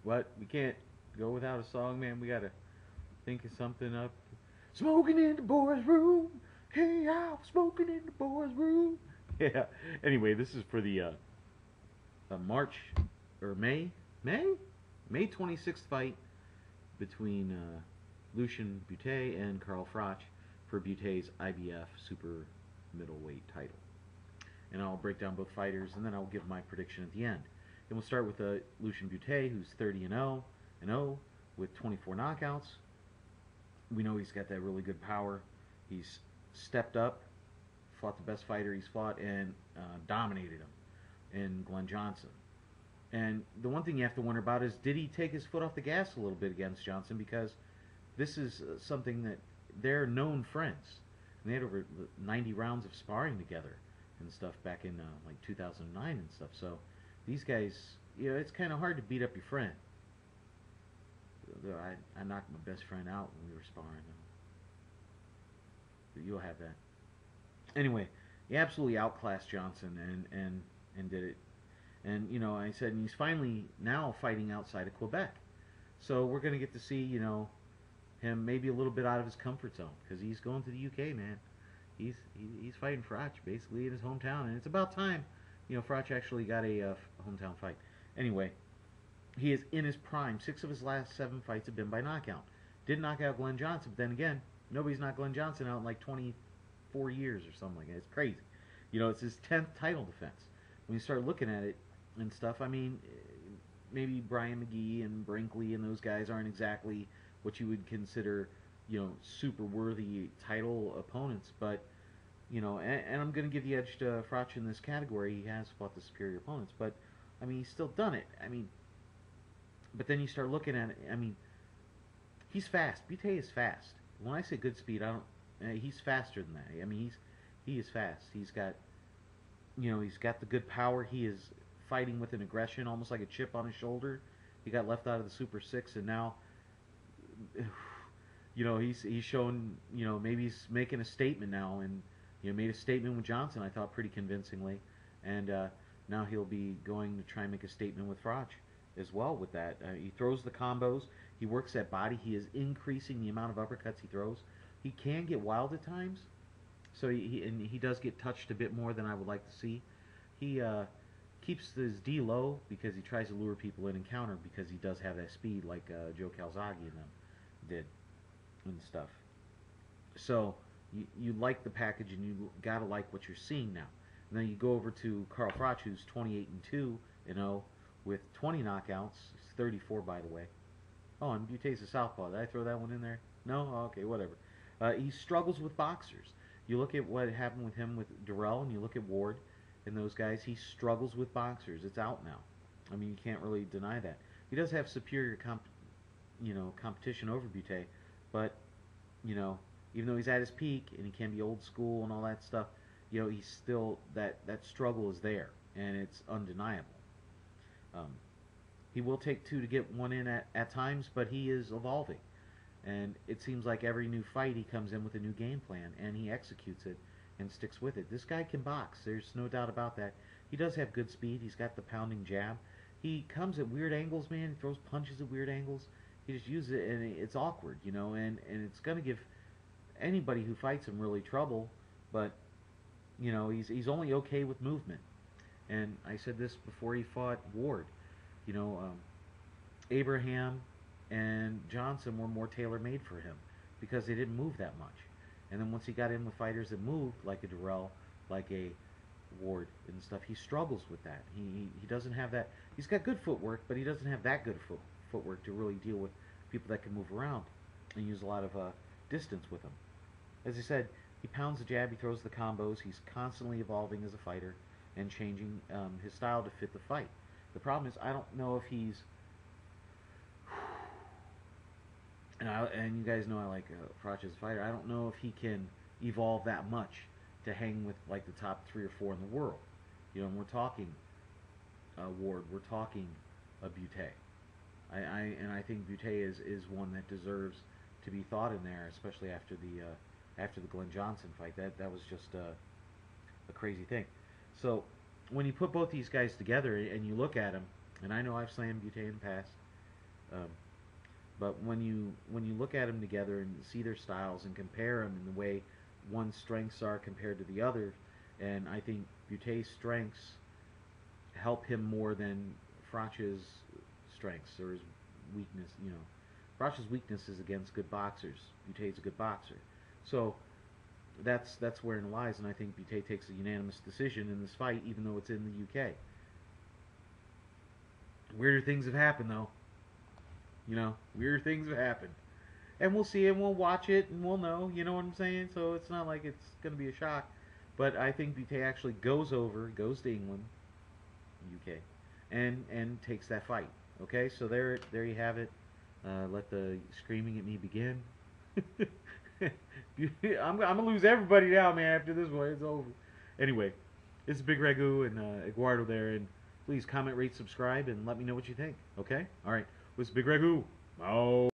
What? We can't go without a song, man. We gotta think of something up. Smoking in the boys' room. Hey, I was smoking in the boys' room. Yeah. Anyway, this is for the March or May 26th fight between Lucian Bute and Carl Froch for Bute's IBF super middleweight title. And I'll break down both fighters, and then I'll give my prediction at the end. And we'll start with Lucian Bute, who's 30-0 with 24 knockouts. We know he's got that really good power. He's stepped up, fought the best fighter he's fought, and dominated him in Glenn Johnson. And the one thing you have to wonder about is, did he take his foot off the gas a little bit against Johnson? Because this is something that they're known friends. And they had over 90 rounds of sparring together and stuff back in like 2009 and stuff. So these guys, you know, it's kind of hard to beat up your friend. I knocked my best friend out when we were sparring. But you'll have that. Anyway, he absolutely outclassed Johnson and did it. And, you know, I said, and he's finally now fighting outside of Quebec. So we're going to get to see, you know, him maybe a little bit out of his comfort zone, because he's going to the UK, man. He's fighting Froch basically in his hometown, and it's about time, you know, Froch actually got a hometown fight. Anyway, he is in his prime. 6 of his last 7 fights have been by knockout. Did knock out Glenn Johnson, but then again, nobody's knocked Glenn Johnson out in like 24 years or something like that. It's crazy. You know, it's his 10th title defense. When you start looking at it and stuff, I mean, maybe Brian McGee and Brinkley and those guys aren't exactly what you would consider, you know, super worthy title opponents, but, you know, and I'm going to give the edge to Froch in this category. He has fought the superior opponents, but, I mean, he's still done it. I mean, but then you start looking at it, I mean, he's fast. Bute is fast. When I say good speed, I don't, he's faster than that. I mean, he is fast. He's got, you know, he's got the good power. He is fighting with an aggression, almost like a chip on his shoulder. He got left out of the Super 6, and now, you know, he's shown, you know, maybe he's making a statement now, and, you know, made a statement with Johnson, I thought, pretty convincingly, and now he'll be going to try and make a statement with Froch as well with that. He throws the combos. He works that body. He is increasing the amount of uppercuts he throws. He can get wild at times, so he does get touched a bit more than I would like to see. He keeps his D low because he tries to lure people in and counter, because he does have that speed like Joe Calzaghe and them did and stuff. So you like the package, and you gotta like what you're seeing now. And then you go over to Carl Froch, who's 28-2-0 with 20 knockouts. He's 34, by the way. Oh, and Bute's a southpaw. Did I throw that one in there? No? Oh, okay, whatever. He struggles with boxers. You look at what happened with him with Durrell, and you look at Ward and those guys. He struggles with boxers. It's out now. I mean, you can't really deny that. He does have superior competition over Bute, but, you know, even though he's at his peak and he can be old school and all that stuff, you know, he's still, that struggle is there, and it's undeniable. He will take 2 to get 1 in at times, but he is evolving. And it seems like every new fight he comes in with a new game plan, and he executes it and sticks with it. This guy can box. There's no doubt about that. He does have good speed. He's got the pounding jab. He comes at weird angles, man. He throws punches at weird angles. He just uses it, and it's awkward, you know, and it's going to give anybody who fights him really trouble, but, you know, he's only okay with movement. And I said this before he fought Ward. You know, Abraham and Johnson were more tailor-made for him because they didn't move that much. And then once he got in with fighters that moved, like a Durrell, like a Ward and stuff, he struggles with that. He doesn't have that. He's got good footwork, but he doesn't have that good footwork to really deal with people that can move around and use a lot of distance with them. As I said, he pounds the jab, he throws the combos, he's constantly evolving as a fighter and changing his style to fit the fight. The problem is, I don't know if he's, and you guys know I like Froch as a fighter, I don't know if he can evolve that much to hang with like the top 3 or 4 in the world. You know, and we're talking Ward, we're talking Bute. I think Bute is one that deserves to be thought in there, especially after the Glenn Johnson fight. That was just a crazy thing. So when you put both these guys together and you look at them, and I know I've slammed Bute in the past, Um, but when you look at them together and see their styles and compare them in the way one's strengths are compared to the other, and I think Bute's strengths help him more than Froch's strengths or his weakness. You know, Froch's weakness is against good boxers. Bute's a good boxer, so that's wherein it lies. And I think Bute takes a unanimous decision in this fight, even though it's in the UK. Weirder things have happened, though. You know, weirder things have happened. And we'll see and we'll watch it and we'll know, you know what I'm saying? So it's not like it's going to be a shock. But I think Bute actually goes to England, UK, and takes that fight. Okay, so there you have it. Let the screaming at me begin. I'm gonna lose everybody now, man. After this one, it's over. Anyway, this is Bigragu and Eduardo there, and please comment, rate, subscribe, and let me know what you think. Okay, all right. This is Bigragu. Oh.